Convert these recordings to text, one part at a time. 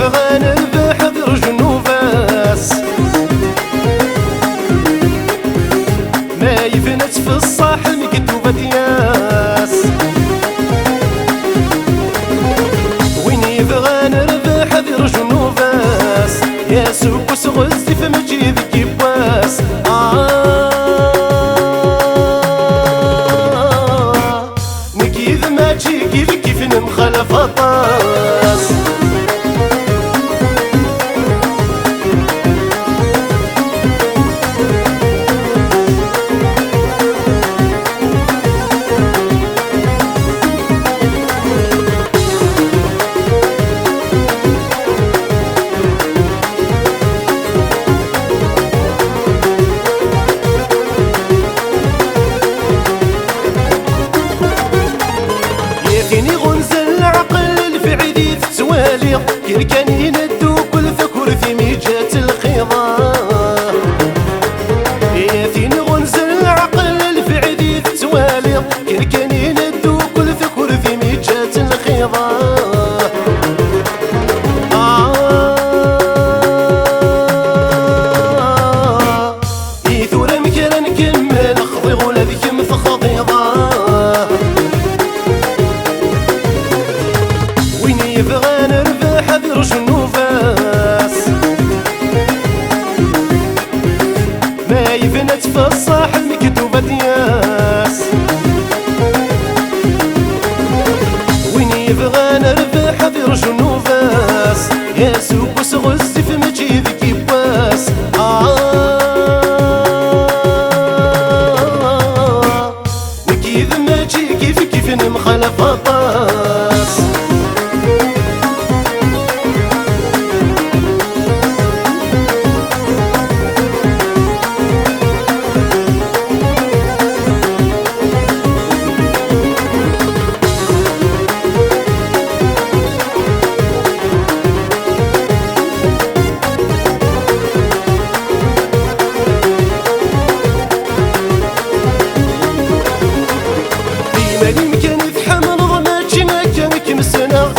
يبغى نربح برجنو فاس ما يفنت في الصاحل مكتوبة دياس وين يبغى نربح برجنو فاس يا سوق وسغزي في مجيب كيبواس نكيذ ما تجي كيف نمخالف طاس فيني غنزل العقل الفعلي في التوالي كي كان يندو كل فكر في ميجات الخضا فيني غنزل العقل الفعلي في التوالي كي كان يندو كل فكر في ميجات الخضا إيثورا مكان نكمل خضي غولا ذيك مفخضيضا يبغى نربح برجنو فاس ما يفنت في الصاحل مكتوبة دياس وين يبغى نربح برجنو فاس يا سوق وسغزي في مجيب كيبواس نكيذ ما تجي كيف نمخالف طاس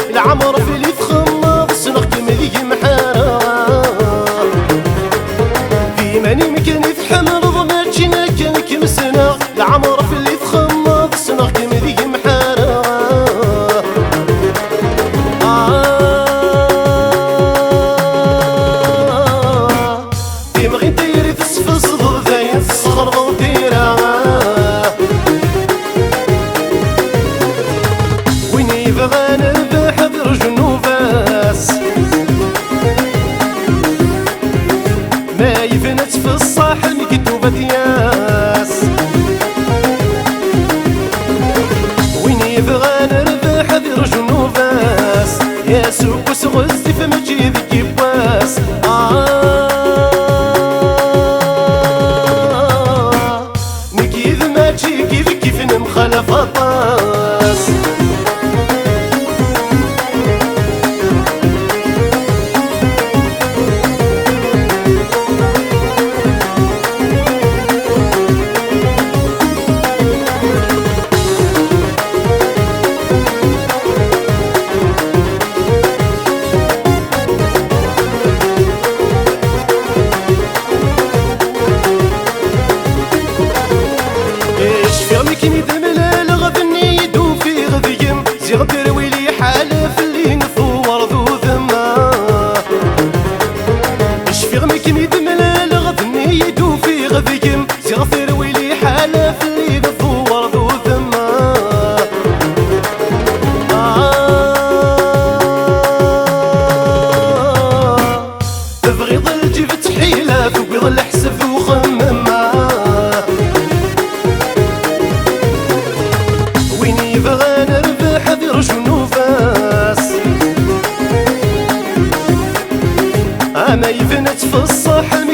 العمر في اللي تخمض سنغ كم ذي محارة في ماني مكان يتحمل ضماتشنا كان كم سنة العمر في اللي تخمض سنغ كم ذي محارة يبغي داير تسفس ضاين الصغر ضديرة وين يبغى نربح برجنو فاس ما يفنت في الصاحل مكتوبة دياس وين يبغى نربح برجنو فاس يا سوق وسغزي في مجيب كيبواس نكيذ ما تجي كيف نمخالف طاس كني دملال غدني يدو في غذيم زيغ ترويلي حالف اللي نفور ذو ذما شفيغ كني دملال غدني يدو في غذيم زيغ ترويلي حالف اللي نفور ذو ذما تبغي ظل جبت حيلة فوق ظل حسب وخمما يبغى نربح برجنو فاس ما يفنت في الصحن